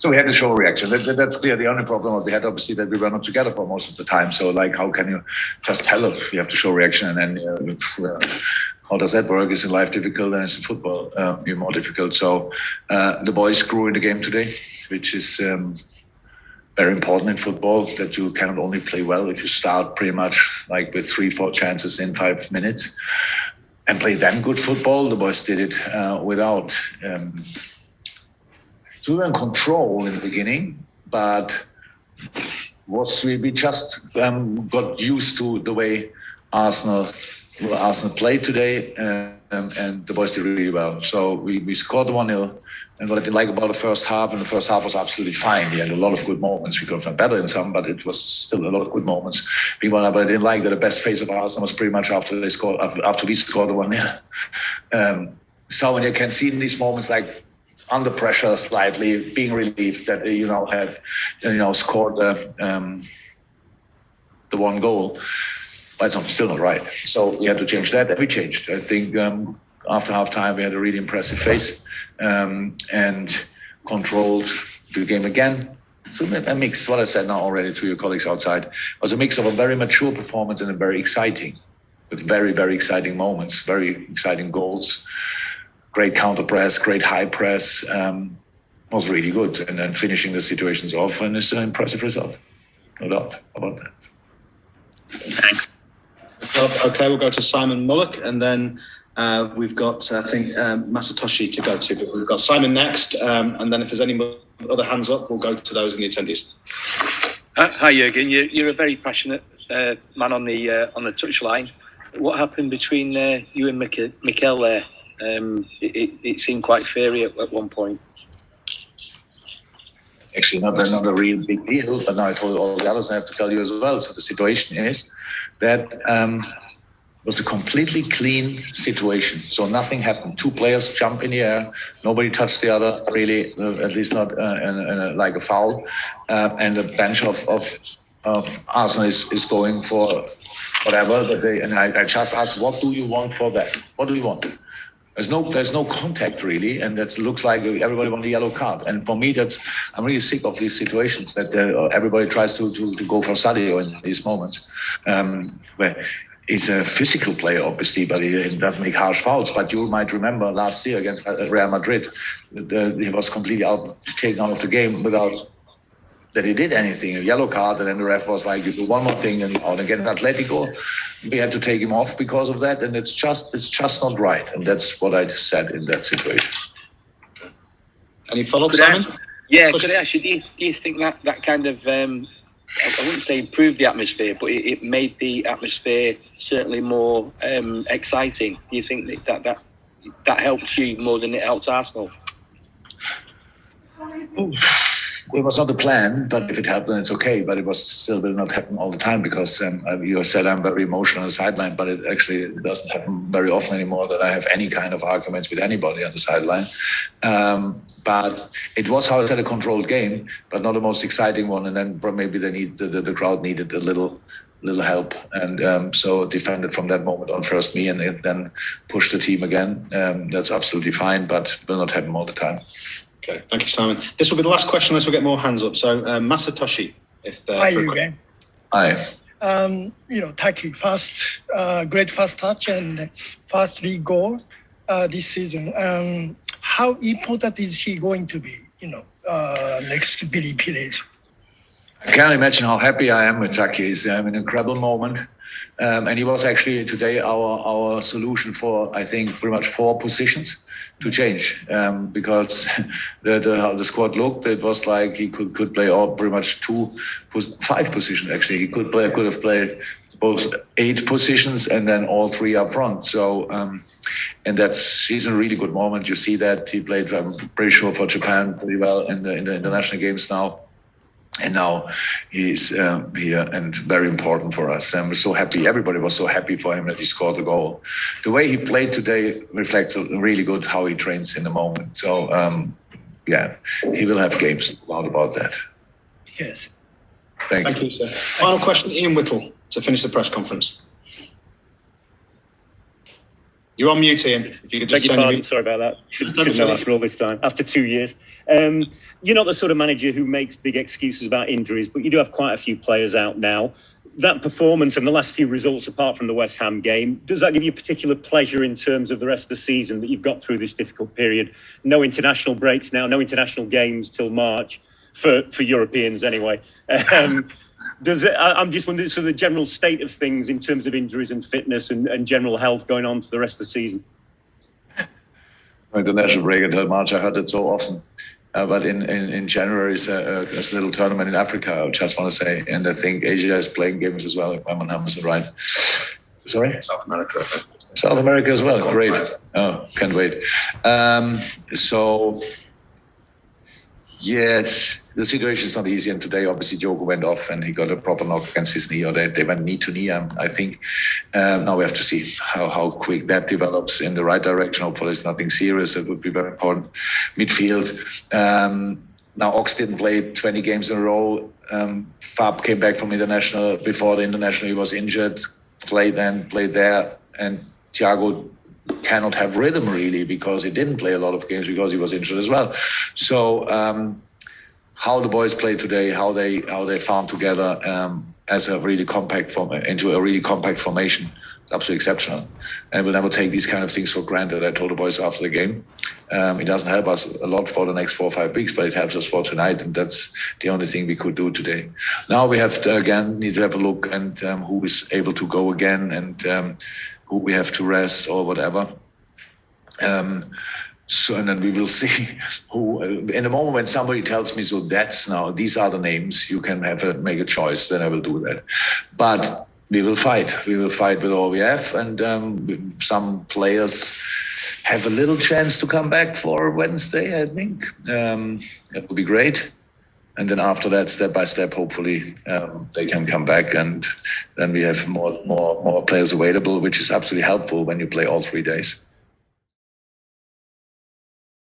So we had to show a reaction. That's clear. The only problem was we had obviously that we were not together for most of the time. So like, how can you just tell us you have to show reaction? And then how does that work? Is in life difficult and it's in football even more difficult. So the boys grew in the game today, which is very important in football, that you cannot only play well if you start pretty much like with 3-4 chances in 5 minutes and play then good football. The boys did it without. So we were in control in the beginning, but we just got used to the way Arsenal played today, and the boys did really well. So we scored 1-0, and what I didn't like about the first half, and the first half was absolutely fine. We had a lot of good moments. We could have done better in some, but it was still a lot of good moments. But I didn't like that the best phase of Arsenal was pretty much after we scored the 1-0. So when you can see in these moments, like under pressure slightly, being relieved that they have scored the one goal. But it's still not right. So we had to change that, and we changed. I think after half time we had a really impressive phase and controlled the game again. So a mix, what I said now already to your colleagues outside, was a mix of a very mature performance and a very exciting, with very, very exciting moments, very exciting goals, great counter press, great high press, was really good. And then finishing the situations off, and it's an impressive result. No doubt about that. Thanks. Okay, we'll go to Simon Mullock, and then we've got, I think, Masatoshi to go to. But we've got Simon next, and then if there's any other hands up, we'll go to those in the attendees. Hi, Jurgen. You're a very passionate man on the touchline. What happened between you and Mikel there? It seemed quite fiery at one point. Actually, not a real big deal, but now I told all the others, I have to tell you as well. So the situation is that was a completely clean situation. So nothing happened. 2 players jump in the air. Nobody touched the other, really, at least not like a foul. And the bench of Arsenal is going for whatever. And I just asked, what do you want for that? What do you want? There's no contact really, and that looks like everybody wants a yellow card. And for me, I'm really sick of these situations that everybody tries to go for Sadio in these moments. Where he's a physical player, obviously, but he doesn't make harsh fouls. But you might remember last year against Real Madrid, he was completely taken out of the game without that he did anything, a yellow card, and then the ref was like, you do one more thing, and against Atletico, we had to take him off because of that, and it's just not right, and that's what I said in that situation. Okay. Any follow-up, Simon? Could I ask you, do you think that kind of, I wouldn't say improved the atmosphere, but it made the atmosphere certainly more exciting? Do you think that helped you more than it helped Arsenal? It was not the plan, but if it happened, it's okay. But it still will not happen all the time because you said I'm very emotional on the sideline, but it actually doesn't happen very often anymore that I have any kind of arguments with anybody on the sideline. But it was, how I said, a controlled game, but not the most exciting one. And then maybe the crowd needed a little help, and so defended from that moment on first me, and then pushed the team again. That's absolutely fine, but it will not happen all the time. Okay, thank you, Simon. This will be the last question unless we get more hands up. So, Masatoshi, Hi, Jurgen. Hi. Taki, great first touch and first league goal this season. How important is he going to be, next Billy Pires? I can't imagine how happy I am with Taki. It's an incredible moment. And he was actually today our solution for, I think, pretty much 4 positions to change, because how the squad looked, it was like he could play all pretty much 5 positions actually. He could have played both 8 positions and then all 3 up front. So and he's in a really good moment. You see that he played, I'm pretty sure, for Japan pretty well in the international games now. And now he's here and very important for us. And we're so happy. Everybody was so happy for him that he scored the goal. The way he played today reflects really good how he trains in the moment. So, he will have games. No doubt about that. Yes. Thank you, sir. Final question, Ian Whittle, to finish the press conference. You're on mute, Ian. If you could just Beg your turn your pardon, mute. sorry about that. Should No, know sorry. after all this time, after 2 years. You're not the sort of manager who makes big excuses about injuries, but you do have quite a few players out now. That performance and the last few results, apart from the West Ham game, does that give you particular pleasure in terms of the rest of the season that you've got through this difficult period? No international breaks now, no international games till March, for Europeans anyway. I'm just wondering, so the general state of things in terms of injuries and fitness and general health going on for the rest of the season? International break until March, I heard it so often. But in January is a little tournament in Africa, I just want to say. And I think Asia is playing games as well, if my numbers are right. Sorry? South America. South America as well, great. Oh, can't wait. So, yes, the situation is not easy. And today, obviously, Joko went off and he got a proper knock against his knee, or they went knee to knee, I think. Now we have to see how quick that develops in the right direction. Hopefully, it's nothing serious. It would be very important. Midfield. Now, Ox didn't play 20 games in a row. Fab came back from international. Before the international, he was injured. Played there. And Thiago cannot have rhythm really because he didn't play a lot of games because he was injured as well. So how the boys played today, how they found together as a really compact into a really compact formation, absolutely exceptional. And we'll never take these kind of things for granted. I told the boys after the game, it doesn't help us a lot for the next 4 or 5 weeks, but it helps us for tonight, and that's the only thing we could do today. Now we have to need to have a look and who is able to go again and who we have to rest or whatever. So, and then we will see who, in a moment when somebody tells me, so these are the names, you can make a choice, then I will do that. But we will fight with all we have. And some players have a little chance to come back for Wednesday, I think. That would be great. And then after that, step by step, hopefully they can come back, and then we have more players available, which is absolutely helpful when you play all 3 days.